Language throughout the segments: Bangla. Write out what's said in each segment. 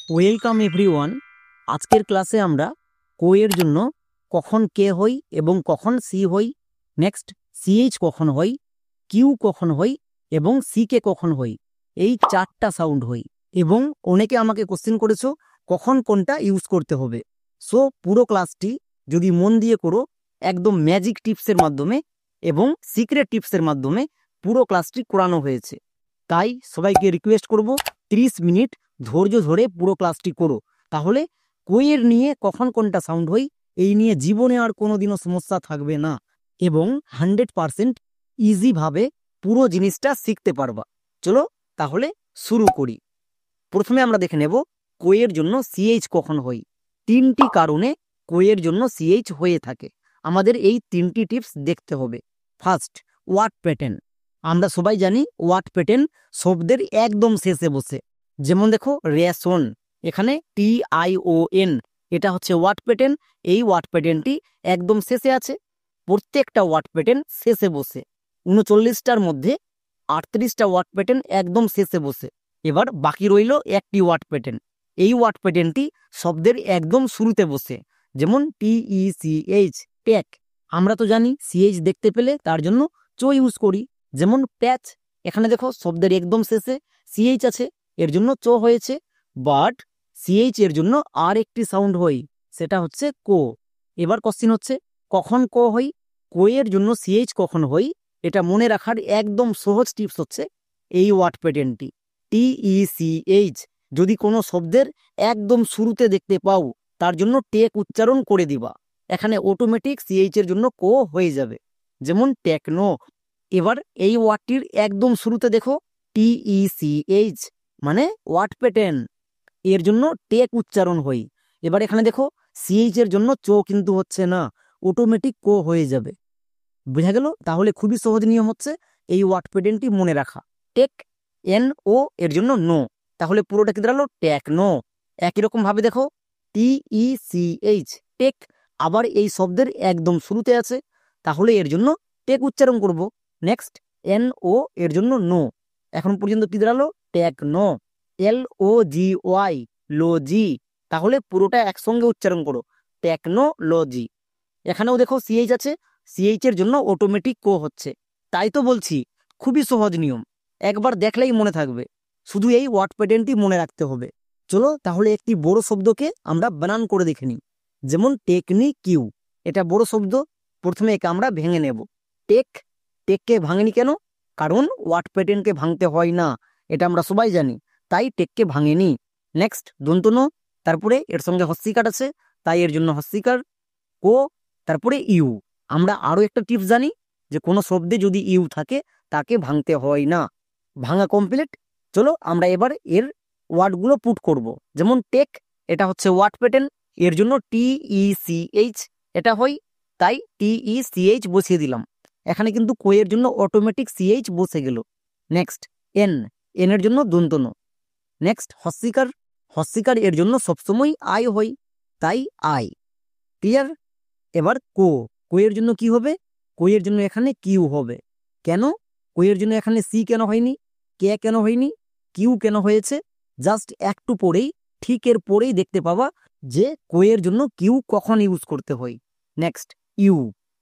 Welcome everyone. আজকের ক্লাসে আমরা কো এর জন্য কখন কে হই এবং কখন সি হই, নেক্সট সিএইচ কখন হই, কিউ কখন হই এবং সি কে কখন হই, এই চারটা সাউন্ড হই। এবং অনেকে আমাকে কোশ্চেন করেছো কখন কোনটা ইউজ করতে হবে। সো পুরো ক্লাসটি যদি মন দিয়ে করো, একদম ম্যাজিক টিপসের মাধ্যমে এবং সিক্রেট টিপসের মাধ্যমে পুরো ক্লাসটি করানো হয়েছে। তাই সবাইকে রিকোয়েস্ট করব 30 মিনিট ধৈর্য ধরে পুরো ক্লাসটি করো, তাহলে কোয়ের নিয়ে কখন কোনটা সাউন্ড হই এই নিয়ে জীবনে আর কোনোদিনও সমস্যা থাকবে না এবং 100% ইজিভাবে পুরো জিনিসটা শিখতে পারবা। চলো তাহলে শুরু করি। প্রথমে আমরা দেখে নেব কোয়ের জন্য সিএইচ কখন হই। তিনটি কারণে কোয়ের জন্য সিএইচ হয়ে থাকে, আমাদের এই তিনটি টিপস দেখতে হবে। First, word pattern. আমরা সবাই জানি ওয়ার্ড প্যাটার্ন শব্দের একদম শেষে বসে। যেমন দেখো রেশন, এখানে TION, এটা হচ্ছে ওয়ার্ড প্যাটার্ন। এই ওয়ার্ড প্যাটার্নটি একদম শেষে আছে। প্রত্যেকটা ওয়ার্ড প্যাটার্ন শেষে বসে। 39টার মধ্যে 38টা ওয়ার্ড প্যাটার্ন একদম শেষে বসে। এবার বাকি রইল একটি ওয়ার্ড প্যাটার্ন। এই ওয়ার্ড প্যাটার্নটি শব্দের একদম শুরুতে বসে, যেমন TECH, ট্যাক। আমরা তো জানি সিএইচ দেখতে পেলে তার জন্য চো ইউজ করি, যেমন প্যাচ। এখানে দেখো শব্দের একদম শেষে সিএইচ আছে, এর জন্য চো হয়েছে। বাট সিএইচ এর জন্য আর একটি সাউন্ড হই, সেটা হচ্ছে কো। এবার কোশ্চিন হচ্ছে কখন কো হই। কো এর জন্য সিএইচ কখন হই, এটা মনে রাখার একদম সহজ টিপস হচ্ছে এই ওয়ার্ড প্যাটার্নটি TECH। যদি কোনো শব্দের একদম শুরুতে দেখতে পাও, তার জন্য টেক উচ্চারণ করে দিবা, এখানে অটোমেটিক সিএইচ এর জন্য কো হয়ে যাবে, যেমন টেকনো। এবার এই ওয়ার্ডটির একদম শুরুতে দেখো TECH, মানে ওয়ার্ড প্যাটার্ন, এর জন্য টেক উচ্চারণ হই। এবার এখানে দেখো সিএইচ এর জন্য চো কিন্তু হচ্ছে না, অটোমেটিক কো হয়ে যাবে। বুঝা গেল? তাহলে খুবই সহজ নিয়ম হচ্ছে এই ওয়ার্ড প্যাটার্নটি মনে রাখা। টেক, NO এর জন্য নো, তাহলে পুরোটা কি দাঁড়ালো টেকনো। একই রকম ভাবে দেখো TECH, টেক, আবার এই শব্দের একদম শুরুতে আছে, তাহলে এর জন্য টেক উচ্চারণ করব। নেক্সট NO এর জন্য নো, এখন পর্যন্ত কি দাঁড়ালো টেকনো। LOGY, লজি, তাহলে পুরোটা একসঙ্গে উচ্চারণ করো টেকনোলজি। এখানেও দেখো সিএইচ আছে, সিএইচ এর জন্য অটোমেটিক কো হচ্ছে। তাই তো বলছি খুবই সহজ নিয়ম, একবার দেখলেই মনে থাকবে, শুধু এই ওয়ার্ড প্যাটার্নটি মনে রাখতে হবে। চলো তাহলে একটি বড় শব্দকে আমরা বানান করে দেখে নিই, যেমন টেকনিকিউ। এটা বড় শব্দ, প্রথমে একে আমরা ভেঙে নেব। টেক, টেককে ভাঙেনি কেন? কারণ ওয়ার্ড প্যাটার্নকে ভাঙতে হয় না, এটা আমরা সবাই জানি, তাই টেককে ভাঙেনি। নেক্সট দন্তন, তারপরে এর সঙ্গে হস্যিকার আছে, তাই এর জন্য হস্যিকার। কো, তারপরে ইউ। আমরা আরো একটা টিপস জানি যে কোনো শব্দে যদি ইউ থাকে তাকে ভাঙতে হয় না। ভাঙা কমপ্লিট। চলো আমরা এবার এর ওয়ার্ডগুলো পুট করব। যেমন টেক, এটা হচ্ছে ওয়ার্ড প্যাটার্ন, এর জন্য TECH এটা হয়, তাই TECH বসিয়ে দিলাম। এখানে কিন্তু কোয়ের জন্য অটোমেটিক সিএইচ বসে গেল। নেক্সট এন, এর জন্য দন্তন। নেক্সট হস্যিকার, হস্যিকার এর জন্য সবসময় আই হয়, তাই আই। ক্লিয়ার? এবার কো, কোয়ের জন্য কি হবে? কোয়ের জন্য এখানে কিউ হবে। কেন? কোয়ের জন্য এখানে সি কেন হয়নি, কে কেন হয়নি, কিউ কেন হয়েছে? জাস্ট একটু পরেই, ঠিক এর পরেই দেখতে পাবা যে কোয়ের জন্য কিউ কখন ইউজ করতে হয়। নেক্সট ইউ,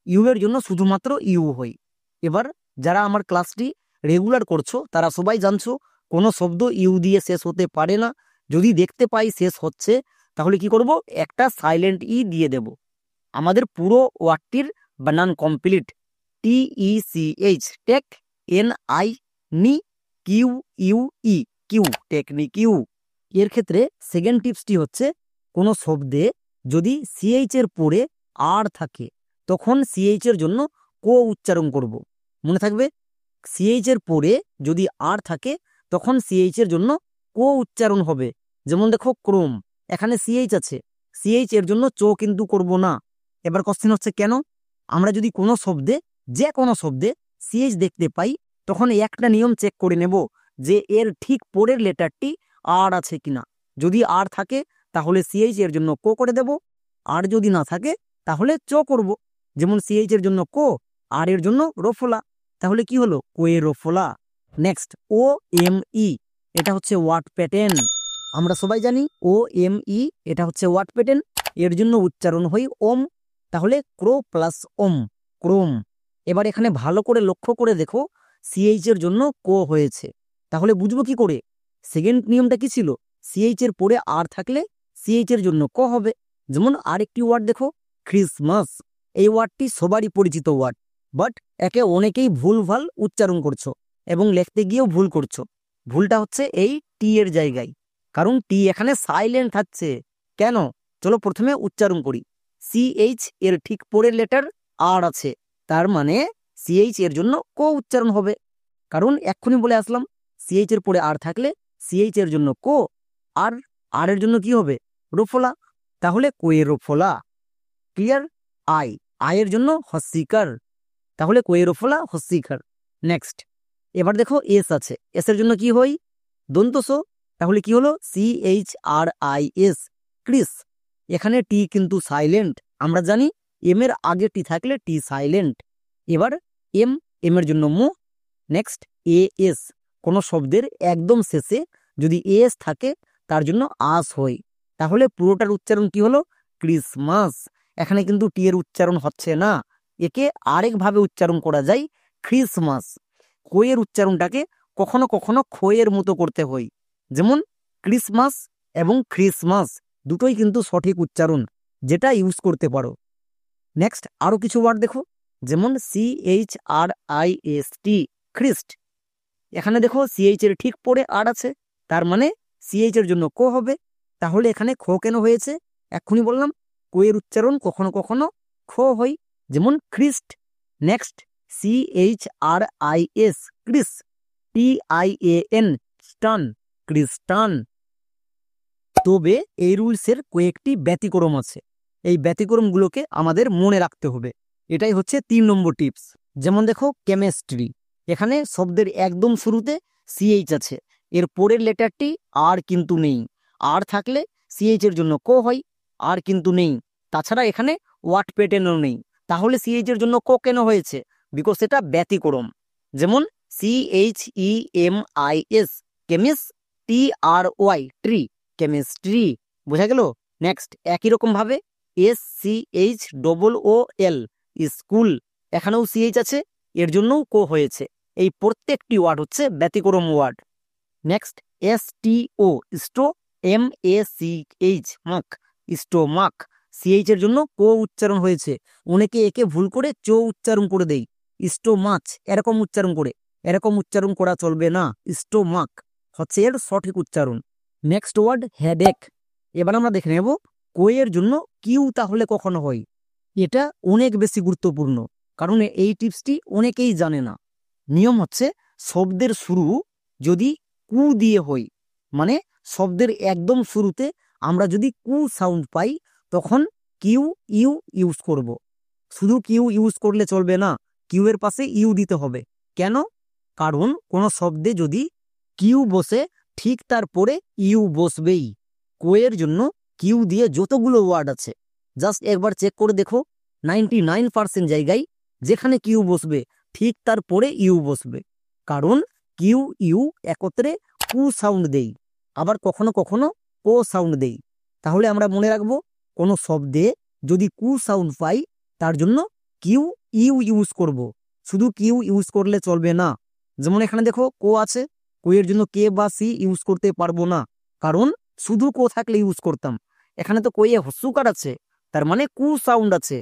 ইউ এর জন্য শুধুমাত্র ইউ হয়। এবার যারা আমার ক্লাসটি রেগুলার করছো তারা সবাই জানছো কোনো শব্দ ইউ দিয়ে শেষ হতে পারে না। যদি দেখতে পাই শেষ হচ্ছে, তাহলে কি করব, একটা সাইলেন্ট ই দিয়ে দেব। আমাদের পুরো ওয়ার্ডটির বানান কমপ্লিট। TECH, টেক, NI, নি, QUE, কিউ, টেকনিকিউ। এর ক্ষেত্রে সেকেন্ড টিপসটি হচ্ছে কোনো শব্দে যদি সিএইচ এর পরে আর থাকে, তখন সিএইচ এর জন্য কো উচ্চারণ করব। মনে থাকবে, সিএইচ এর পরে যদি আর থাকে তখন সিএইচ এর জন্য কো উচ্চারণ হবে। যেমন দেখো ক্রোম, এখানে সিএইচ আছে, সিএইচ এর জন্য চো কিন্তু করব না। এবার কোশ্চেন হচ্ছে কেন? আমরা যদি কোনো শব্দে, যে কোনো শব্দে সিএইচ দেখতে পাই, তখন একটা নিয়ম চেক করে নেব যে এর ঠিক পরের লেটারটি আর আছে কিনা। যদি আর থাকে তাহলে সিএইচ এর জন্য কো করে দেব, আর যদি না থাকে তাহলে চো করব। যেমন সিএইচ এর জন্য কো, আর এর জন্য রফলা, তাহলে কি হলো কোয়ে রফলা। নেক্সট OME, এটা হচ্ছে ওয়ার্ড প্যাটার্ন। আমরা সবাই জানি ও এম ই এটা হচ্ছে ওয়ার্ড প্যাটার্ন, এর জন্য উচ্চারণ হয় ওম, তাহলে ক্রো প্লাস ওম, ক্রোম। এবার এখানে ভালো করে লক্ষ্য করে দেখো সিএইচ এর জন্য কো হয়েছে, তাহলে বুঝবো কি করে? সেকেন্ড নিয়মটা কি ছিল? সিএইচ এর পরে আর থাকলে সিএইচ এর জন্য ক হবে। যেমন আরেকটি ওয়ার্ড দেখো, ক্রিসমাস। এই ওয়ার্ডটি সবারই পরিচিত ওয়ার্ড, বাট একে অনেকেই ভুলভাল উচ্চারণ করছো এবং লিখতে গিয়েও ভুল করছো। ভুলটা হচ্ছে এই টি এর জায়গায়, কারণ টি এখানে সাইলেন্ট থাকছে। কেন? চলো প্রথমে উচ্চারণ করি। সিএইচ এর ঠিক পরের লেটার আর আছে, তার মানে সিএইচ এর জন্য কো উচ্চারণ হবে। কারণ এক্ষুনি বলে আসলাম সিএইচ এর পরে আর থাকলে সিএইচ এর জন্য কো, আর আর এর জন্য কি হবে? রোফলা। তাহলে কোয়ে রোফলা। ক্লিয়ার? আই, আয়ের জন্য হস্যিকার, তাহলে কোয়ে রোফলা হস্যিকার। নেক্সট, এবার দেখো এস আছে, এস এর জন্য কি হয়? দন্তস। তাহলে কি হলো? CHRIS, Chris. এখানে টি কিন্তু সাইলেন্ট, আমরা জানি এম এর আগে টি থাকলে টি সাইলেন্ট। এবার এম, এম এর জন্য মু। নেক্সট এস, কোনো শব্দের একদম শেষে যদি এস থাকে তার জন্য আস হয়, তাহলে পুরোটার উচ্চারণ কি হলো? ক্রিসমাস। এখানে কিন্তু টি এর উচ্চারণ হচ্ছে না, একে আরেকভাবে উচ্চারণ করা যায়, খ্রিসমাস। কোয়ের উচ্চারণটাকে কখনো কখনো খোয়ের মতো করতে হয়, যেমন ক্রিসমাস এবং খ্রিসমাস দুটোই কিন্তু সঠিক উচ্চারণ, যেটা ইউজ করতে পারো। নেক্সট আরো কিছু ওয়ার্ড দেখো, যেমন CHRIST, খ্রিস্ট। এখানে দেখো সিএইচ এর ঠিক পরে আর আছে, তার মানে সিএইচ এর জন্য কো হবে। তাহলে এখানে খ কেন হয়েছে? এক্ষুনি বললাম কোয়ের উচ্চারণ কখনো কখনো খ হয়, যেমন খ্রিস্ট। Next CHRIS, Chris. TIAN, স্টান, ক্রিস্টান। তবে এই রুলসের কয়েকটি ব্যতিক্রম আছে, এই ব্যতিক্রমগুলোকে আমাদের মনে রাখতে হবে। এটাই হচ্ছে 3 নম্বর টিপস। যেমন দেখো কেমিস্ট্রি, এখানে শব্দের একদম শুরুতে সিএইচ আছে, এর পরের লেটারটি আর কিন্তু নেই। আর থাকলে সিএইচ এর জন্য কো হয়, আর কিন্তু নেই। তাছাড়া এখানে ওয়ার্ড প্যাটার্নও নেই, তাহলে সিএইচ এর জন্য কো কেন হয়েছে? বিকজ এটা ব্যতিক্রম। যেমন CHEMIS, কেমিস। TRY, tree, chemistry. বোঝা গেল? নেক্সট একই রকম ভাবে SCHOOL, স্কুল। এখানেও সিএইচ আছে, এর জন্যও কো হয়েছে। এই প্রত্যেকটি ওয়ার্ড হচ্ছে ব্যতিক্রম ওয়ার্ড। Next STO, স্টো। MACH, মাক, স্টোমাক। সিএইচ এর জন্য কো উচ্চারণ হয়েছে, অনেকে একে ভুল করে চো উচ্চারণ করে দেই, স্টোমাচ এরকম উচ্চারণ করে। এরকম উচ্চারণ করা চলবে না, স্টোমাক হচ্ছে এর সঠিক উচ্চারণ। Next word headache. এবার আমরা দেখে নেব কোয়ের জন্য কিউ তাহলে কখনো হয়। এটা অনেক বেশি গুরুত্বপূর্ণ, কারণ এই টিপসটি অনেকেই জানে না। নিয়ম হচ্ছে শব্দের শুরু যদি কু দিয়ে হয়, মানে শব্দের একদম শুরুতে আমরা যদি কু সাউন্ড পাই, তখন কিউ ইউ ইউজ করব। শুধু কিউ ইউজ করলে চলবে না, কিউ এর পাশে ইউ দিতে হবে। কেন? কারণ কোনো শব্দে যদি কিউ বসে ঠিক তারপরে ইউ বসবেই। কোয়ের জন্য কিউ দিয়ে যতগুলো ওয়ার্ড আছে জাস্ট একবার চেক করে দেখো, 99% জায়গায় যেখানে কিউ বসবে ঠিক তারপরে ইউ বসবে, কারণ কিউ ইউ একত্রে কু সাউন্ড দেই, আবার কখনো কখনো কো সাউন্ড দেই। তাহলে আমরা মনে রাখবো কোনো শব্দে যদি কু সাউন্ড পাই তার জন্য কিউ ইউ ইউজ করব, শুধু কিউ ইউজ করলে চলবে না। যেমন এখানে দেখো কো আছে, কোয়ের জন্য কে বা সি ইউজ করতে পারবো না, কারণ শুধু কো থাকলে ইউজ করতাম। এখানে তো কোয়ে হস্যকার আছে, তার মানে কু সাউন্ড আছে।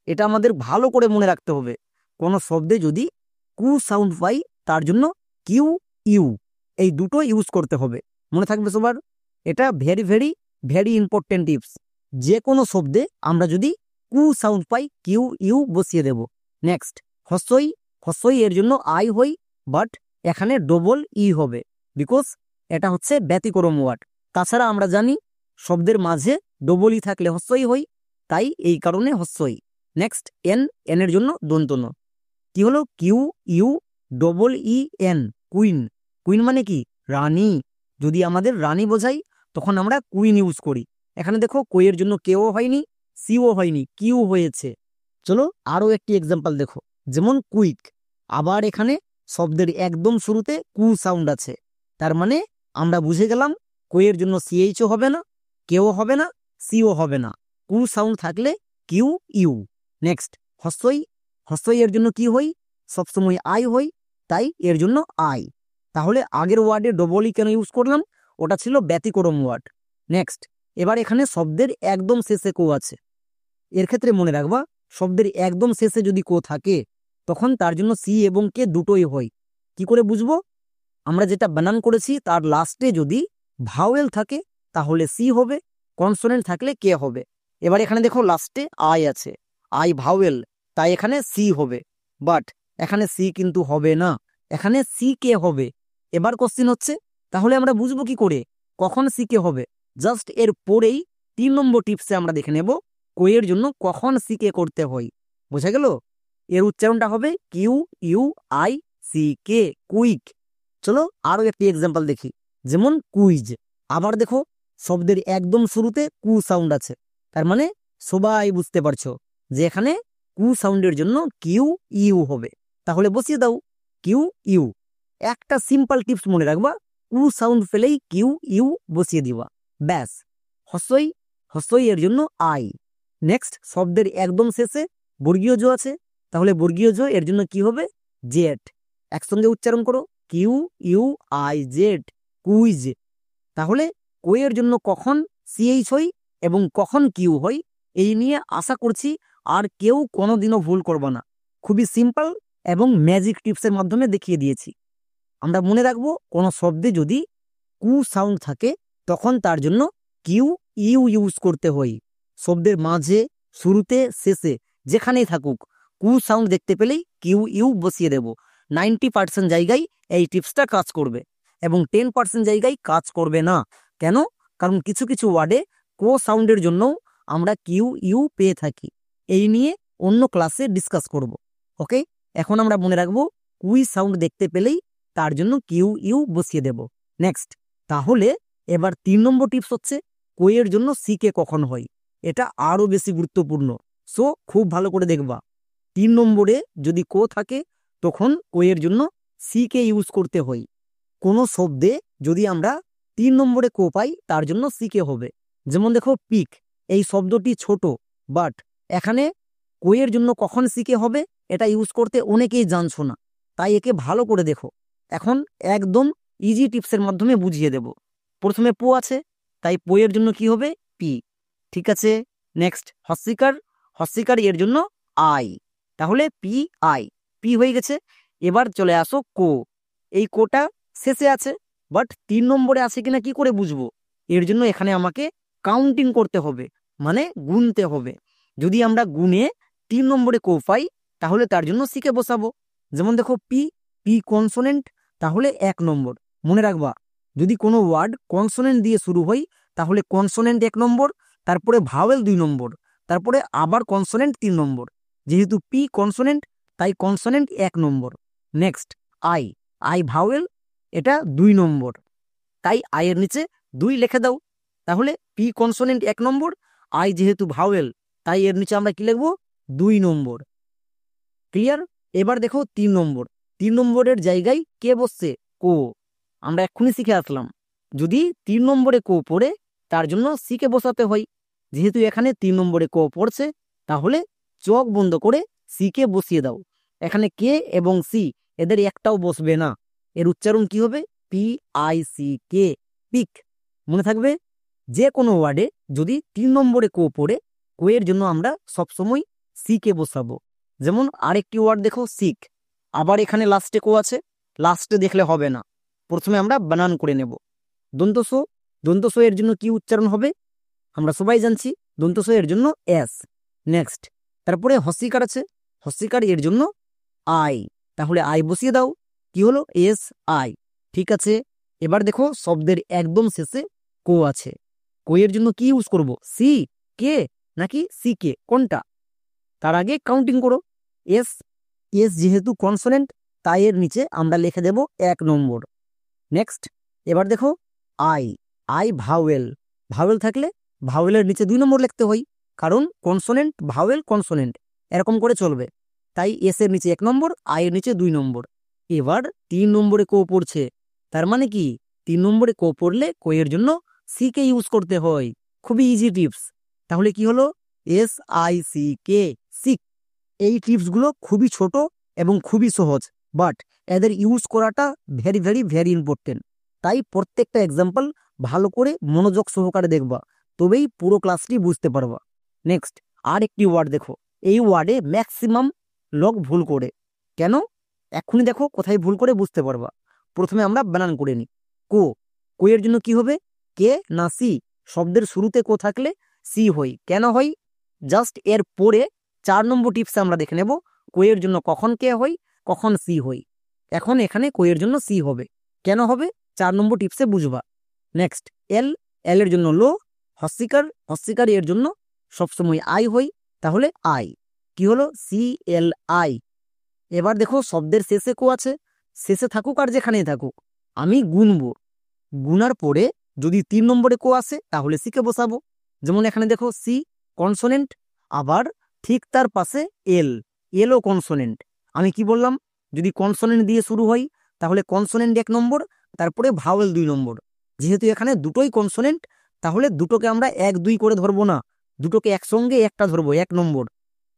এটা আমাদের ভালো করে মনে রাখতে হবে, কোনো শব্দে যদি কু সাউন্ড পাই তার জন্য কিউ ইউ এই দুটো ইউজ করতে হবে। মনে থাকবে সবার? এটা very very very important tips. যে কোনো শব্দে আমরা যদি কু সাউন্ড পাই কিউ ইউ বসিয়ে দেব। নেক্সট হস্যই, হস্যই এর জন্য আই হই, বাট এখানে ডবল ই হবে, বিকজ এটা হচ্ছে ব্যতিক্রম ওয়ার্ড। তাছাড়া আমরা জানি শব্দের মাঝে ডবল ই থাকলে হস্যই হই, তাই এই কারণে হস্যই। নেক্সট এন, এন এর জন্য দন্ত ন। কি হলো? Q U double E N, queen. Queen মানে কি? রানী। যদি আমাদের রানী বোঝাই তখন আমরা কুইন ইউজ করি। এখানে দেখো কোয়ের জন্য কেও হয়নি, সিও হয়নি, কিউ হয়েছে। চলো আরো একটি এক্সাম্পল দেখো, যেমন কুইক। আবার এখানে শব্দের একদম শুরুতে কু সাউন্ড আছে, তার মানে আমরা বুঝে গেলাম কোয়ের জন্য সিএইচও হবে না, কেও হবে না, সিও হবে না। কু সাউন্ড থাকলে কিউ ইউ। নেক্সট হস্যই, হস্যই এর জন্য কি হই? সবসময় আই হই, তাই এর জন্য আই। তাহলে আগের ওয়ার্ডে ডবলই কেন ইউজ করলাম? ওটা ছিল ব্যতিক্রম ওয়ার্ড। নেক্সট, এবার এখানে শব্দের একদম শেষে কো আছে। এর ক্ষেত্রে মনে রাখবা, শব্দের একদম শেষে যদি কো থাকে তখন তার জন্য সি এবং কে দুটোই হয়। কি করে বুঝবো? আমরা যেটা বানান করেছি তার লাস্টে যদি ভাওয়েল থাকে তাহলে সি হবে, কনসোনেন্ট থাকলে কে হবে। এবার এখানে দেখো লাস্টে আই আছে, আই ভাওয়েল, তাই এখানে সি হবে। বাট এখানে সি কিন্তু হবে না, এখানে সি কে হবে। এবার কোশ্চিন হচ্ছে, তাহলে আমরা বুঝবো কি করে কখন সি কে হবে? জাস্ট এর পরেই 3 নম্বর টিপসে আমরা দেখে নেব কোয়ের জন্য কখন সি কে করতে হয়। বোঝা গেল? এর উচ্চারণটা হবে Q U I C K, quick. চলো আরো একটি এক্সাম্পল দেখি, যেমন কুইজ। আবার দেখো শব্দের একদম শুরুতে কু সাউন্ড আছে, তার মানে সবাই বুঝতে পারছো যে এখানে কু সাউন্ডের জন্য কিউ ইউ হবে। তাহলে বসিয়ে দাও কিউ ইউ। একটা সিম্পল টিপস মনে রাখবা, কু সাউন্ড ফেলেই কিউ ইউ বসিয়ে দিবা, ব্যাস। হস্যই, হস্যই এর জন্য আই। নেক্সট, শব্দের একদম শেষে বর্গীয় জ আছে, তাহলে বর্গীয় জ এর জন্য কি হবে? জেড। একসঙ্গে উচ্চারণ করো, Q U I Z, quiz. তাহলে কোয়ের জন্য কখন সিএইচ হই এবং কখন কিউ হই, এই নিয়ে আশা করছি আর কেউ কোনোদিনও ভুল করবে না। খুবই সিম্পল এবং ম্যাজিক টিপসের মাধ্যমে দেখিয়ে দিয়েছি। আমরা মনে রাখবো কোনো শব্দে যদি কু সাউন্ড থাকে তখন তার জন্য কিউ ইউ ইউজ করতে হয়। শব্দের মাঝে, শুরুতে, শেষে যেখানেই থাকুক কু সাউন্ড দেখতে পেলেই কিউ ইউ বসিয়ে দেব। 90% জায়গায় এই টিপসটা কাজ করবে এবং 10% জায়গায় কাজ করবে না। কেন? কারণ কিছু কিছু ওয়ার্ডে কো সাউন্ডের জন্য আমরা কিউ ইউ পেয়ে থাকি। এই নিয়ে অন্য ক্লাসে ডিসকাস করব। ওকে, এখন আমরা মনে রাখবো কুই সাউন্ড দেখতে পেলেই তার জন্য কিউ ইউ বসিয়ে দেব। নেক্সট, তাহলে এবার 3 নম্বর টিপস হচ্ছে কোয়ের জন্য সি কে কখন হয়। এটা আরো বেশি গুরুত্বপূর্ণ, সো খুব ভালো করে দেখবা। 3 নম্বরে যদি কো থাকে তখন কোয়ের জন্য সি কে ইউজ করতে হয়। কোনো শব্দে যদি আমরা 3 নম্বরে কো পাই তার জন্য সি কে হবে। যেমন দেখো পিক, এই শব্দটি ছোট, বাট এখানে কোয়ের জন্য কখন সি কে হবে এটা ইউজ করতে অনেকেই জানছো না, তাই একে ভালো করে দেখো। এখন একদম ইজি টিপসের মাধ্যমে বুঝিয়ে দেব। প্রথমে পো আছে, তাই পোয়ের জন্য কি হবে? পি। ঠিক আছে। নেক্সট হস্যিকার, হস্যিকার এর জন্য আই, তাহলে পি আই, পি হয়ে গেছে। এবার চলে আসো কো, এই কোটা শেষে আছে, বাট 3 নম্বরে আছে কিনা কি করে বুঝবো? এর জন্য এখানে আমাকে কাউন্টিং করতে হবে, মানে গুনতে হবে। যদি আমরা গুনে 3 নম্বরে কো পাই তাহলে তার জন্য সিকে বসাবো। যেমন দেখো পি, পি কনসোনেন্ট, তাহলে 1 নম্বর। মনে রাখবা, যদি কোনো ওয়ার্ড কনসোনেন্ট দিয়ে শুরু হয় তাহলে কনসোনেন্ট 1 নম্বর, তারপরে ভাওয়েল 2 নম্বর, তারপরে আবার কনসোনেন্ট 3 নম্বর। যেহেতু পি কনসোনেন্ট তাই consonant 1 number. Next I, I vowel, এটা 2 নম্বর, তাই আই এর নিচে 2 লিখে দাও। তাহলে পি কনসোনেন্ট 1 নম্বর, আই যেহেতু ভাওয়েল তাই এর নিচে আমরা কি লিখবো? 2 নম্বর। ক্লিয়ার? এবার দেখো 3 নম্বর, 3 নম্বরের জায়গায় কে বসছে? কো। আমরা এক্ষুনি শিখে আসলাম, যদি 3 নম্বরে কো পড়ে তার জন্য সি কে বসাতে হয়। যেহেতু এখানে 3 নম্বরে কো পড়ছে তাহলে চোখ বন্ধ করে সি কে বসিয়ে দাও। এখানে কে এবং সি এদের একটাও বসবে না, এর উচ্চারণ কি হবে? P I C K, pick. মনে থাকবে, যে কোনো ওয়ার্ডে যদি 3 নম্বরে কো পড়ে কোয়ের জন্য আমরা সবসময় সি কে বসাবো। যেমন আরেকটি ওয়ার্ড দেখো সিক, আবার এখানে লাস্টে কো আছে, লাস্টে দেখলে হবে না, প্রথমে আমরা বানান করে নেব। দন্তস, দন্তস এর জন্য কি উচ্চারণ হবে? আমরা সবাই জানছি, দন্তস এর জন্য এস। নেক্সট, তারপরে হস্যিকার আছে, হস্যিকার এর জন্য আই, তাহলে আই বসিয়ে দাও। কি হলো? S I. ঠিক আছে। এবার দেখো শব্দের একদম শেষে কো আছে, কো এর জন্য কি ইউজ করব? সি কে নাকি সি কে, কোনটা? তার আগে কাউন্টিং করো। এস, এস যেহেতু কনসোনেন্ট তাই এর নিচে আমরা লিখে দেব 1 নম্বর। নেক্সট, এবার দেখো আই, আই ভাওয়েল, ভাওয়েল থাকলে ভাওয়েলের নিচে 2 নম্বর লিখতে হয়, কারণ কনসোনেন্ট ভাওয়েল কনসোনেন্ট এরকম করে চলবে। তাই এস এর নিচে 1 নম্বর, আই এর নিচে 2 নম্বর। এবার 3 নম্বরে কো পড়ছে, তার মানে কি 3 নম্বরে কো পড়লে কোয়ের জন্য সি কে ইউজ করতে হয়। খুবই ইজি টিপস। তাহলে কি হলো? SICK, sick. এই টিপসগুলো খুবই ছোট এবং খুবই সহজ, বাট এদের ইউজ করাটা ভেরি ভেরি ভেরি ইম্পর্টেন্ট। তাই প্রত্যেকটা এক্সাম্পল ভালো করে মনোযোগ সহকারে দেখবা, তবেই পুরো ক্লাসটি বুঝতে পারবা। নেক্সট আর একটি ওয়ার্ড দেখো, এই ওয়ার্ডে ম্যাক্সিমাম লোক ভুল করে। কেন? এক্ষুনি দেখো কোথায় ভুল করে বুঝতে পারবা। প্রথমে আমরা বানান করে নিই। কো, কোয়ের জন্য কি হবে? কে না সি? শব্দের শুরুতে কো থাকলে সি হয়। কেন হয়? জাস্ট এর পরে 4 নম্বর টিপসে আমরা দেখে নেব কোয়ের জন্য কখন কে হয়, কখন সি হয়। এখন এখানে কোয়ের জন্য সি হবে। কেন হবে? 4 নম্বর টিপসে বুঝবা। নেক্সট এল, এল এর জন্য লো। হস্যিকার, হস্যিকার এর জন্য সবসময় আই হয়, তাহলে আই। কি হলো? CLI। এবার দেখো শব্দের শেষে কো আছে, শেষে থাকুক আর যেখানেই থাকুক, আমি গুনবো। গুনার পরে যদি 3 নম্বরে কো আসে তাহলে সিকে বসাবো। যেমন এখানে দেখো সি কনসোনেন্ট, আবার ঠিক তার পাশে এল, এলও কনসোনেন্ট। আমি কি বললাম? যদি কনসোনেন্ট দিয়ে শুরু হয় তাহলে কনসোনেন্ট 1 নম্বর, তারপরে ভাওয়েল 2 নম্বর। যেহেতু এখানে দুটোই কনসোনেন্ট, তাহলে দুটোকে আমরা 1 2 করে ধরবো না, দুটোকে একসঙ্গে একটা ধরবো, 1 নম্বর।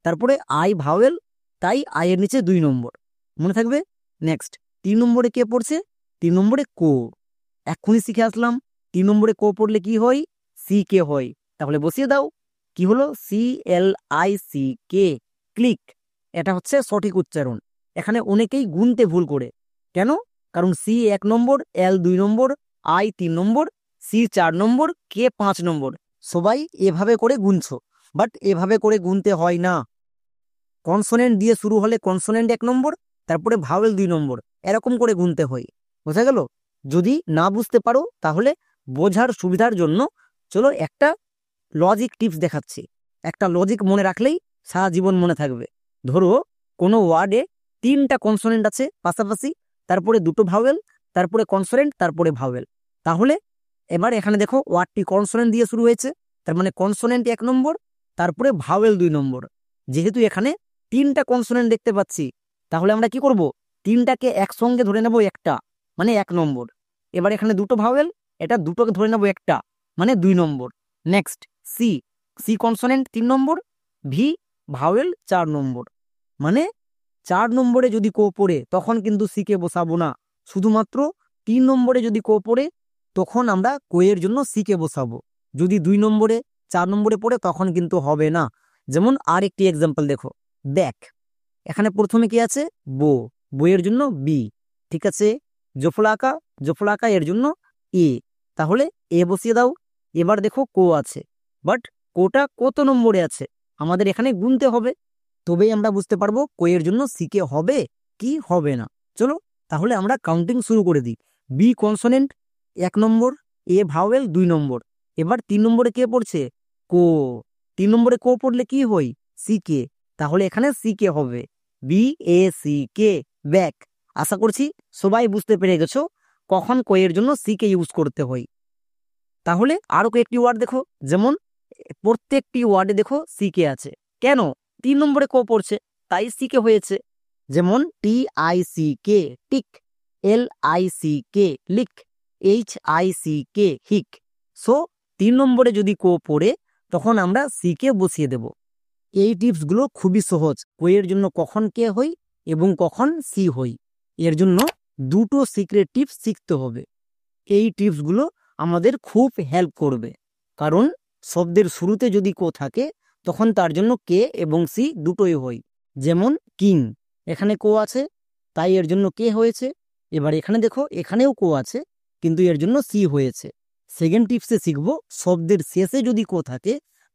তারপরে আই ভাওয়েল, তাই আয়ের নিচে 2 নম্বর। মনে থাকবে? নেক্সট 3 নম্বরে কে পড়ছে? 3 নম্বরে কো। এক্ষুনি শিখে আসলাম 3 নম্বরে কো পড়লে কি হয়? সি কে হয়। তাহলে বসিয়ে দাও। কি হলো? CLICK, click. এটা হচ্ছে সঠিক উচ্চারণ। এখানে অনেকেই গুনতে ভুল করে। কেন? কারণ C 1 number, L 2 number, I 3 number, C 4 number, K 5 number. সবাই এভাবে করে গুনছো, বাট এভাবে করে গুনতে হয় না। কনসোনেন্ট দিয়ে শুরু হলে কনসোনেন্ট 1 নম্বর, তারপরে ভাওয়েল 2 নম্বর, এরকম করে গুনতে হয়। বোঝা গেল? যদি না বুঝতে পারো তাহলে বোঝার সুবিধার জন্য চলো একটা লজিক টিপস দেখাচ্ছি। একটা লজিক মনে রাখলেই সারা জীবন মনে থাকবে। ধরো কোনো ওয়ার্ডে 3টা কনসোনেন্ট আছে পাশাপাশি, তারপরে 2টো ভাওয়েল, তারপরে কনসোনেন্ট, তারপরে ভাওয়েল। তাহলে এবার এখানে দেখো ওয়ার্ডটি কনসোনেন্ট দিয়ে শুরু হয়েছে, তার মানে কনসোনেন্ট 1 নম্বর, তারপরে ভাওয়েল 2 নম্বর। যেহেতু এখানে 3টা কনসোনেন্ট দেখতে পাচ্ছি, তাহলে আমরা কি করব? 3টাকে একসঙ্গে ধরে নেব একটা, মানে 1 নম্বর। এবার এখানে 2টো ভাওয়েল, এটা দুটোকে ধরে নেব একটা, মানে 2 নম্বর। নেক্সট সি, সি কনসোনেন্ট 3 নম্বর, ভি ভাওয়েল 4 নম্বর। মানে 4 নম্বরে যদি কো পড়ে তখন কিন্তু সি কে বসাবো না, শুধুমাত্র 3 নম্বরে যদি কো পড়ে তখন আমরা কোয়ের জন্য সি কে বসাবো। যদি 2 নম্বরে 4 নম্বরে পড়ে তখন কিন্তু হবে না। যেমন আর একটি এক্সাম্পল দেখো, দেখ এখানে প্রথমে কি আছে? বো, বইয়ের জন্য বি, ঠিক আছে। জফলাকা, জফলাকা এর জন্য এ, তাহলে এ বসিয়ে দাও। এবার দেখো কো আছে, বাট কোটা কত নম্বরে আছে আমাদের এখানে গুনতে হবে, তবেই আমরা বুঝতে পারবো কোয়ের জন্য সিকে হবে কি হবে না। চলো তাহলে আমরা কাউন্টিং শুরু করে দিই। বি কনসোনেন্ট 1 নম্বর, এ ভাওয়েল 2 নম্বর। এবার 3 নম্বরে কে পড়ছে? কো। 3 নম্বরে কো পড়লে কি হয়? সিকে, তাহলে এখানে সিকে হবে। BACK, back. আশা করছি সবাই বুঝতে পেরে গেছো কখন কোয়ের জন্য সিকে ইউজ করতে হয়। তাহলে আরো কয়েকটি ওয়ার্ড দেখো, যেমন প্রত্যেকটি ওয়ার্ডে দেখো সিকে আছে। কেন? 3 নম্বরে কো পড়ছে, তাই সিকে হয়েছে। যেমন TICK, tick, LICK, leak, HICK, হিক। So 3 নম্বরে যদি কো পড়ে তখন আমরা সিকে বসিয়ে দেব। এই টিপসগুলো খুবই সহজ। কোয়ের জন্য কখন কে হই এবং কখন সি হই, এর জন্য 2টো সিক্রেট টিপস শিখতে হবে। এই টিপসগুলো আমাদের খুব হেল্প করবে, কারণ শব্দের শুরুতে যদি কো থাকে তখন তার জন্য কে এবং সি দুটোই হয়। যেমন কিং, এখানে কো আছে তাই এর জন্য কে হয়েছে। এবার এখানে দেখো এখানেও কো আছে কিন্তু এর জন্য সি হয়েছে। সেকেন্ড টিপসে শিখব শব্দের শেষে যদি কো থাকে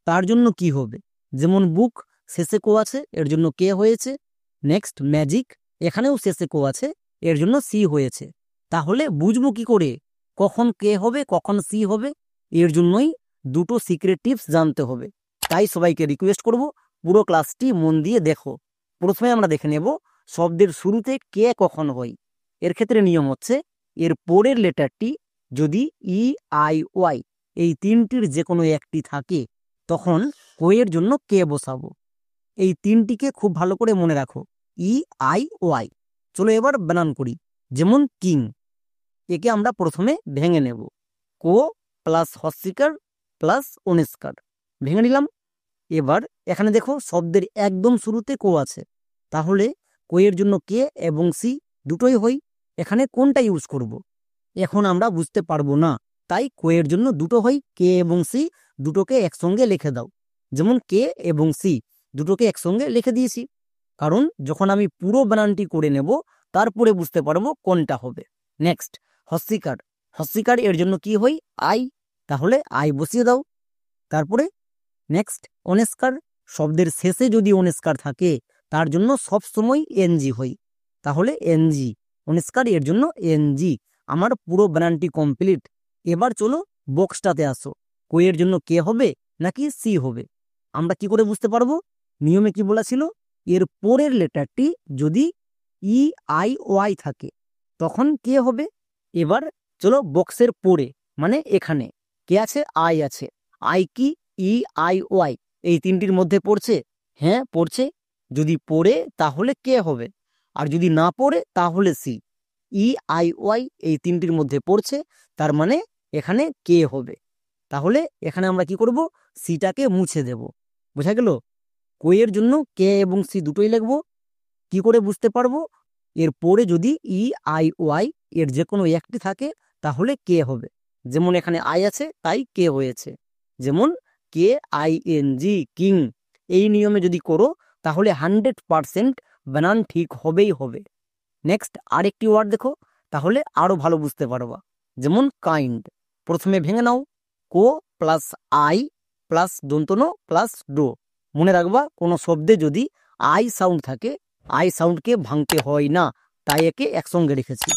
তার জন্য কি হবে। যেমন বুক, শেষে কো আছে এর জন্য কে হয়েছে। নেক্সট ম্যাজিক, এখানেও শেষে কো আছে এর জন্য সি হয়েছে। তাহলে বুঝবো কি করে কখন কে হবে কখন সি হবে? এর জন্যই 2টো সিক্রেট টিপস জানতে হবে। তাই সবাইকে রিকোয়েস্ট করব পুরো ক্লাসটি মন দিয়ে দেখো। প্রথমে আমরা দেখে নেব শব্দের শুরুতে কে কখন হয়। এর ক্ষেত্রে নিয়ম হচ্ছে এর পরের লেটারটি যদি EIY এই 3টির যে কোনো একটি থাকে তখন কোয়ের জন্য কে বসাবো। এই 3টিকে খুব ভালো করে মনে রাখো, EIY। চলো এবার বানান করি। যেমন কিং, একে আমরা প্রথমে ভেঙে নেব। কো প্লাস হস্যিকার প্লাস অনুস্কার ভেঙে নিলাম। এবার এখানে দেখো শব্দের একদম শুরুতে কো আছে, তাহলে কো এর জন্য কে এবং সি দুটোই হয়। এখানে কোনটা ইউজ করব এখন আমরা বুঝতে পারবো না, তাই কো এর জন্য দুটো হয়, কে এবং সি দুটোকে একসঙ্গে লিখে দাও। যেমন কে এবং সি দুটোকে একসঙ্গে লিখে দিয়েছি, কারণ যখন আমি পুরো বানানটি করে নেব তারপরে বুঝতে পারবো কোনটা হবে। নেক্সট হস্যিকার, হস্যিকার এর জন্য কি হয় আই, তাহলে আই বসিয়ে দাও। তারপরে নেক্সট অনেস্কার, শব্দের শেষে যদি অনেস্কার থাকে তার জন্য সব সময় এনজি হয়, তাহলে এনজি অনেস্কার এর জন্য এনজি। আমার পুরো বানানটি কমপ্লিট। এবার চলো বক্সটাতে আসো, কো এর জন্য কে হবে নাকি সি হবে আমরা কি করে বুঝতে পারবো? নিয়মে কি বলা ছিল, এর পরের লেটারটি যদি ই আই ওয়াই থাকে তখন কে হবে। এবার চলো বক্সের পরে মানে এখানে কে আছে, আই আছে। আই কি ই আই ওয়াই এই তিনটির মধ্যে পড়ছে? হ্যাঁ পড়ছে। যদি পড়ে তাহলে কে হবে, আর যদি না পড়ে তাহলে সি। ই আই ওয়াই এই তিনটির মধ্যে পড়ছে, তার মানে এখানে কে হবে। তাহলে এখানে আমরা কি করব, সিটাকে মুছে দেব। বোঝা গেল? কো এর জন্য কে এবং সি দুটোই লিখবো। কি করে বুঝতে পারবো? এর পরে যদি ই আই ওয়াই এর যে কোনো একটি থাকে তাহলে কে হবে। যেমন এখানে আই আছে তাই কে হয়েছে। যেমন কে আই এন জি কিং, এই নিয়মে যদি করো তাহলে 100% বানান ঠিক হবেই হবে। নেক্সট আরেকটি ওয়ার্ড দেখো, তাহলে আরো ভালো বুঝতে পারবা। যেমন কাইন্ড, প্রথমে ভেঙে নাও, কো প্লাস আই প্লাস দন্তন প্লাস ডো। মনে রাখবা কোনো শব্দে যদি আই সাউন্ড থাকে আই সাউন্ডকে ভাঙতে হয় না, তাই একে একসঙ্গে রেখেছি।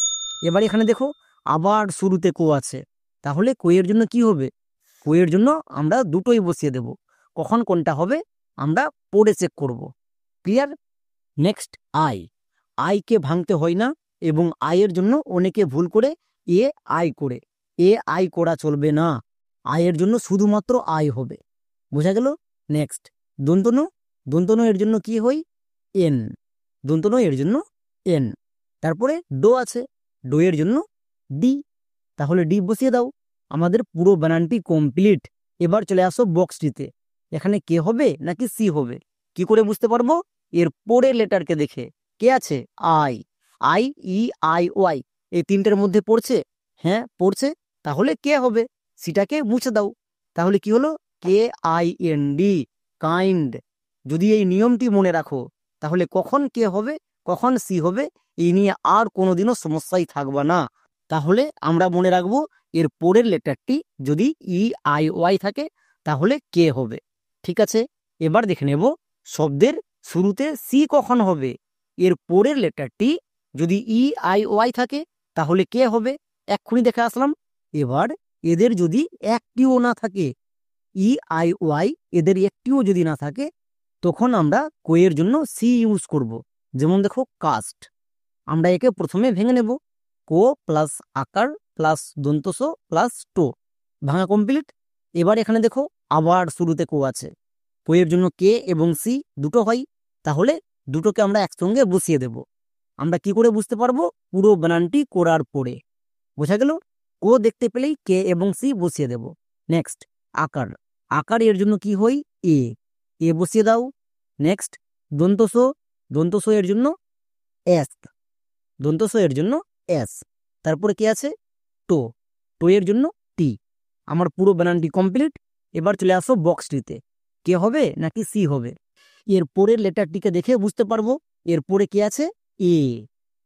এবার এখানে দেখো আবার শুরুতে কো আছে, তাহলে কো এর জন্য কি হবে? কো এর জন্য আমরা দুটোই বসিয়ে দেব। কখন কোনটা হবে আমরা পড়ে চেক করব। ক্লিয়ার? নেক্সট আই, আইকে ভাঙতে হয় না, এবং আয়ের জন্য অনেকে ভুল করে এ আই করে, এ আই করা চলবে না। আয়ের জন্য শুধুমাত্র আই হবে। বোঝা গেল? নেক্সট দন্তনু, দন্তনু এর জন্য কি হয় এন, দন্তনু এর জন্য এন। তারপরে ডো আছে, ডো এর জন্য ডি, তাহলে ডি বসিয়ে দাও। আমাদের পুরো বানানটি কমপ্লিট। এবার চলে আসো বক্সটিতে, এখানে কে হবে নাকি সি হবে কি করে বুঝতে পারবো? এর পরের লেটারকে দেখে। কে আছে I, I E I Y এই তিনটের মধ্যে পড়ছে? হ্যাঁ পড়ছে, তাহলে কে হবে। সিটাকে মুছে দাও, তাহলে কি হলো কে আই এন ডি কাইন্ড। যদি এই নিয়মটি মনে রাখো তাহলে কখন কে হবে কখন সি হবে এই নিয়ে আর কোনোদিনও সমস্যাই থাকবে না। তাহলে আমরা মনে রাখবো এর পরের লেটারটি যদি ই আই ওয়াই থাকে তাহলে কে হবে। ঠিক আছে, এবার দেখে নেব শব্দের শুরুতে সি কখন হবে। এর পরের লেটারটি যদি ই আই ওয়াই থাকে তাহলে কে হবে, এক্ষুনি দেখে আসলাম। এবার এদের যদি একটিও না থাকে, ই আই ওয়াই এদের একটিও যদি না থাকে তখন আমরা কো এর জন্য সি ইউজ করব। যেমন দেখো কাস্ট, আমরা একে প্রথমে ভেঙে নেব, কো প্লাস আকার প্লাস দন্তস প্লাস টো, ভাঙা কমপ্লিট। এবার এখানে দেখো আবার শুরুতে কো আছে, কো এর জন্য কে এবং সি দুটো হয়, তাহলে দুটোকে আমরা একসঙ্গে বসিয়ে দেব। আমরা কি করে বুঝতে পারবো? পুরো বানানটি করার পরে। বোঝা গেল? কো দেখতে পেলেই কে এবং সি বসিয়ে দেব। নেক্সট আকার, আকার এর জন্য কি হয় এ, এ বসিয়ে দাও। নেক্সট দন্তস, দন্তস এর জন্য এস, দন্তস এর জন্য এস। তারপরে কি আছে টো, টো এর জন্য টি। আমার পুরো বানানটি কমপ্লিট। এবার চলে আসো বক্সটিতে, কে হবে নাকি সি হবে। এর পরের লেটারটিকে দেখে বুঝতে পারবো। এর পরে কি আছে এ,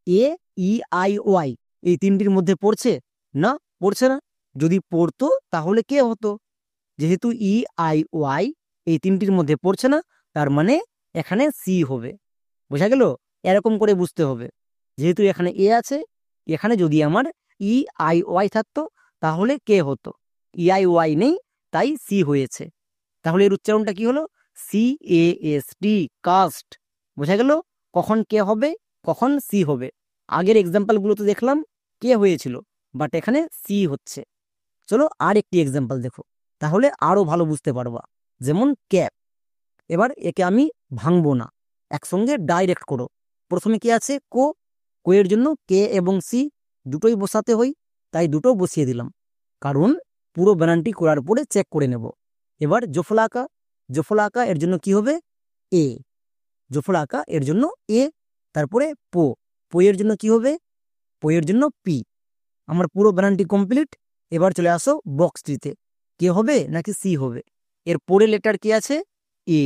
এ ই আই ওয়াই এই তিনটির মধ্যে পড়ছে না? পড়ছে না। যদি পড়তো তাহলে কে হতো। যেহেতু ই আই ওয়াই এই তিনটির মধ্যে পড়ছে না, তার মানে এখানে সি হবে। বোঝা গেল? এরকম করে বুঝতে হবে। যেহেতু এখানে এ আছে, এখানে যদি আমার ই আই ওয়াই থাকতো তাহলে কে হতো। ই আই ওয়াই নেই তাই সি হয়েছে। তাহলে এর উচ্চারণটা কি হলো C A S T, cast. বোঝা গেল কখন কে হবে কখন সি হবে। আগের এক্সাম্পলগুলো তো দেখলাম কে হয়েছিল, বাট এখানে সি হচ্ছে। চলো আর একটি এক্সাম্পল দেখো, তাহলে আরো ভালো বুঝতে পারবা। যেমন ক্যাপ, এবার একে আমি ভাঙবো না, একসঙ্গে ডাইরেক্ট করো। প্রথমে কি আছে কো, কো এর জন্য কে এবং সি দুটোই বসাতে হয়। তাই দুটো বসিয়ে দিলাম, কারণ পুরো বানানটি করার পরে চেক করে নেব। এবার জফলাকা, জফলাকা এর জন্য কি হবে? এ। জফলাকা এর জন্য এ, তারপরে পো, পোয়ের জন্য কি হবে? পোয়ের জন্য পি। আমার পুরো বানানটি কমপ্লিট। এবার চলে আসো বক্সটিতে, কে হবে নাকি সি হবে? এর পরে লেটার কি আছে? এ।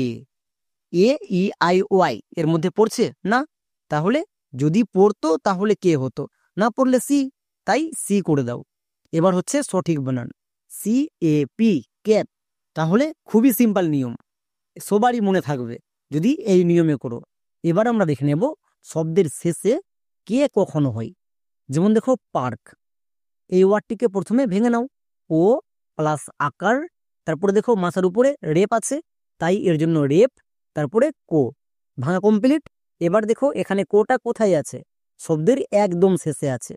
এ ই আই ওয়াই এর মধ্যে পড়ছে না, তাহলে যদি পড়তো তাহলে কে হতো, না পড়লে সি, তাই সি করে দাও। এবার হচ্ছে সঠিক বানান সি এ পি, ক্যাপ। তাহলে খুবই সিম্পল নিয়ম, সবারই মনে থাকবে যদি এই নিয়মে করো। এবার আমরা দেখে নেব শব্দের শেষে কে কখনো হয়। যেমন দেখো পার্ক, এই ওয়ার্ডটিকে প্রথমে ভেঙে নাও, ও প্লাস আকার, তারপরে দেখো মাথার উপরে রেপ আছে, তাই এর জন্য রেপ, তারপরে কো, ভাঙা কমপ্লিট। এবার দেখো এখানে কোটা কোথায় আছে? শব্দের একদম শেষে আছে।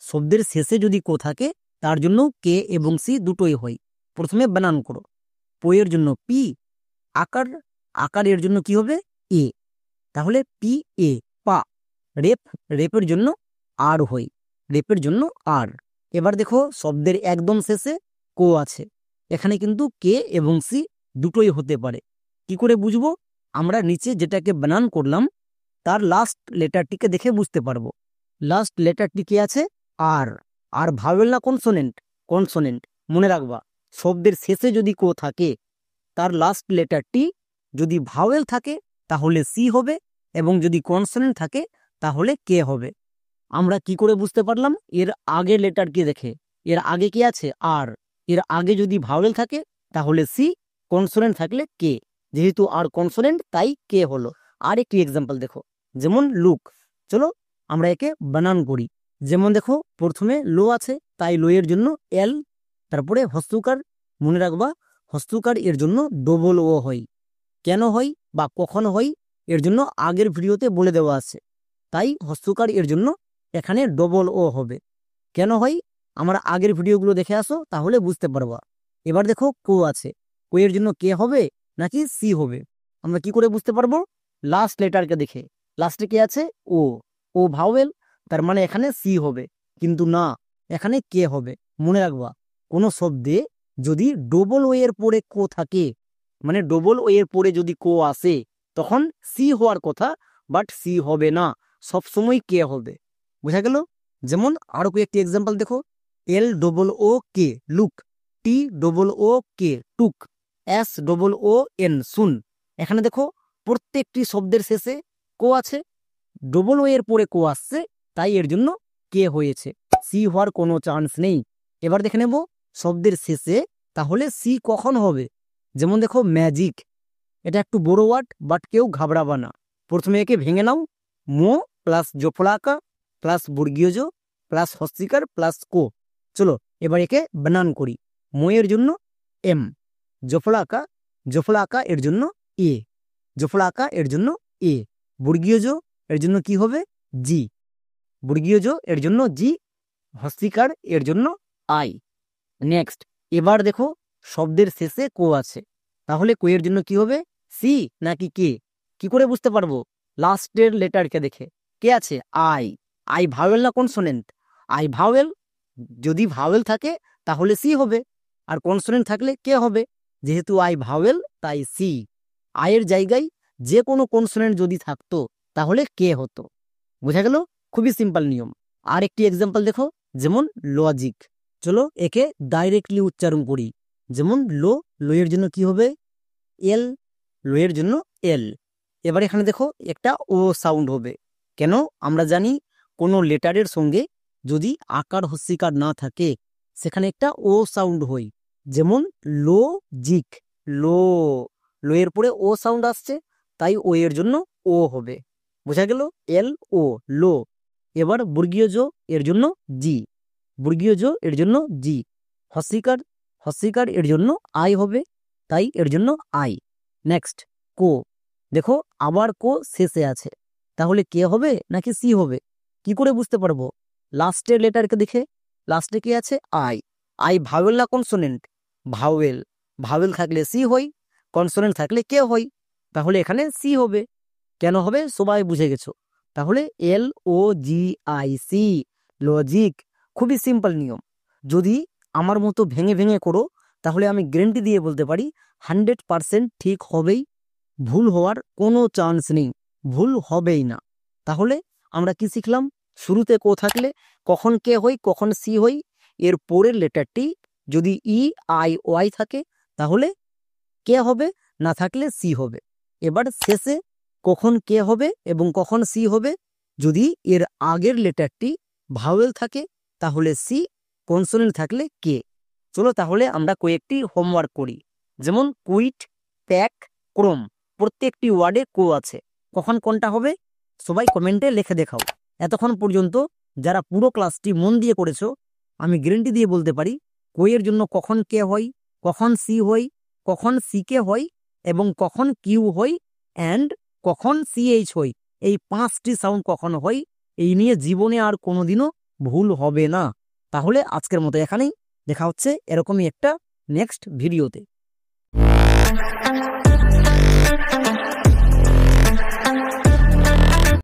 শব্দের শেষে যদি কো থাকে তার জন্য কে এবং সি দুটোই হয়। প্রথমে বানান করো, পোয়ের জন্য পি, আকার, আকার এর জন্য কি হবে? এ, তাহলে পি এ, পা। রেপ, রেপের জন্য আর হয়, রেপের জন্য আর। এবার দেখো শব্দের একদম শেষে কো আছে, এখানে কিন্তু কে এবং সি দুটোই হতে পারে। কি করে বুঝবো? আমরা নিচে যেটাকে বানান করলাম তার লাস্ট লেটারটিকে দেখে বুঝতে পারবো। লাস্ট লেটারটি কি আছে? আর। আর ভাওয়েল না কনসোনেন্ট? কনসোনেন্ট। মনে রাখবা, শব্দের শেষে যদি কো থাকে তার লাস্ট লেটারটি যদি ভাওয়েল থাকে তাহলে সি হবে, এবং যদি কনসোনেন্ট থাকে তাহলে কে হবে। আমরা কি করে বুঝতে পারলাম? এর আগের লেটার কি দেখে, এর আগে কি আছে? আর। এর আগে যদি ভাওয়েল থাকে তাহলে সি, কনসোনেন্ট থাকলে কে। যেহেতু আর কনসোনেন্ট তাই কে হলো। আর একটি এক্সাম্পল দেখো, যেমন লুক। চলো আমরা একে বানান করি। যেমন দেখো প্রথমে লো আছে, তাই লো এর জন্য এল, তারপরে হস্তুকার। মনে রাখবা হস্তুকার এর জন্য ডবল ও হয়। কেন হয় বা কখন হয় এর জন্য আগের ভিডিওতে বলে দেওয়া আছে, তাই হস্তুকার এর জন্য এখানে ডবল ও হবে। কেন হয় আমরা আগের ভিডিওগুলো দেখে আসো, তাহলে বুঝতে পারবা। এবার দেখো কো আছে, কো এর জন্য কে হবে নাকি সি হবে? আমরা কি করে বুঝতে পারবো? লাস্ট লেটারকে দেখে। লাস্টে কে আছে? ও, ও ভাওয়েল, তার মানে এখানে সি হবে, কিন্তু না, এখানে কে হবে। মনে রাখবা কোনো শব্দে যদি ডবল ও এর পরে কো থাকে, মানে ডবল ও এর পরে যদি কো আসে, তখন সি হওয়ার কথা, বাট সি হবে না, সবসময় কে হবে। বোঝা গেল? যেমন আরো কয়েকটি এক্সাম্পল দেখো, L double O K look, T double O K took, S double O N soon. এখানে দেখো প্রত্যেকটি শব্দের শেষে কো আছে, ডবল ও এর পরে কো আসছে, তাই এর জন্য কে হয়েছে, সি হওয়ার কোনো চান্স নেই। এবার দেখে নেব শব্দের শেষে তাহলে সি কখন হবে। যেমন দেখো ম্যাজিক, এটা একটু বড় ওয়ার্ড, বাট কেউ ঘাবড়াবা না। প্রথমে একে ভেঙে নাও, মো প্লাস জফলাকা প্লাস বর্গীয় জো প্লাস হস্তিকার প্লাস কো। চলো এবার একে বানান করি। মো এর জন্য এম, জফলাকা, জফলাকা এর জন্য এ, জফলাকা এর জন্য এ, বর্গীয় জো এর জন্য কি হবে? জি, বর্গীয় জো এর জন্য জি, হস্তিকার এর জন্য আই। নেক্সট, এবার দেখো শব্দের শেষে কো আছে, তাহলে কো এর জন্য কি হবে? সি নাকি কে? কি করে বুঝতে পারবো? লাস্টের লেটারকে দেখে। কে আছে? আই। আই ভাওয়েল না কনসোনেন্ট? আই ভাওয়েল, যদি ভাওয়েল থাকে তাহলে সি হবে, আর কনসোনেন্ট থাকলে কে হবে? যেহেতু আই ভাওয়েল তাই সি। আয়ের জায়গায় যে কোনো কনসোনেন্ট যদি থাকতো তাহলে কে হতো। বোঝা গেল? খুবই সিম্পল নিয়ম। আর একটি এক্সাম্পল দেখো, যেমন লজিক। চলো একে ডাইরেক্টলি উচ্চারণ করি। যেমন লো, লো এর জন্য কি হবে? এল, লো এর জন্য এল। এবার এখানে দেখো একটা ও সাউন্ড হবে। কেন? আমরা জানি কোনো লেটারের সঙ্গে যদি আকার হস্যিকার না থাকে সেখানে একটা ও সাউন্ড হয়। যেমন লো জিক, লো, লো এর পরে ও সাউন্ড আসছে, তাই ও এর জন্য ও হবে। বোঝা গেল? এল ও, লো। এবার বর্গীয় জো এর জন্য জি, বর্গীয় জো এর জন্য জি। হস্যিকার, হস্যিকার এর জন্য আই হবে, তাই এর জন্য আই। নেক্সট, কো। দেখো আবার কো শেষে আছে, তাহলে কে হবে নাকি সি হবে? কি করে বুঝতে পারবো? লাস্টের লেটারকে দেখে। লাস্টে কি আছে? আই। আই ভাওয়েল না কনসোনেন্ট? ভাওয়েল। ভাওয়েল থাকলে সি হই, কনসোনেন্ট থাকলে কে হই, তাহলে এখানে সি হবে। কেন হবে সবাই বুঝে গেছো। তাহলে এল ও জি আই সি, লজিক, খুবই সিম্পল নিয়ম। যদি আমার মতো ভেঙে ভেঙে করো তাহলে আমি গ্যারেন্টি দিয়ে বলতে পারি 100% ঠিক হবেই, ভুল হওয়ার কোনো চান্স নেই, ভুল হবেই না। তাহলে আমরা কি শিখলাম? শুরুতে কো থাকলে কখন কে হই, কখন সি হই, এর পরের লেটারটি যদি ই আই ওয়াই থাকে তাহলে কে হবে, না থাকলে সি হবে। এবার শেষে কখন কে হবে এবং কখন সি হবে, যদি এর আগের লেটারটি ভাওয়েল থাকে তাহলে সি, কনসোনেন্ট থাকলে কে। চলো তাহলে আমরা কয়েকটি হোমওয়ার্ক করি। যেমন কুইট, প্যাক, ক্রোম, প্রত্যেকটি ওয়ার্ডে কো আছে, কখন কোনটা হবে সবাই কমেন্টে লিখে দেখাও। এতক্ষণ পর্যন্ত যারা পুরো ক্লাসটি মন দিয়ে করেছো, আমি গ্যারেন্টি দিয়ে বলতে পারি কোয়ের জন্য কখন কে হয়, কখন সি হয়, কখন সি কে হয় এবং কখন কিউ হয় অ্যান্ড কখন সিএইচ হয়, এই 5টি সাউন্ড কখন হয়, এই নিয়ে জীবনে আর কোনোদিনও ভুল হবে না। তাহলে আজকের মতো এখানেই, দেখা হচ্ছে এরকমই একটা নেক্সট ভিডিওতে।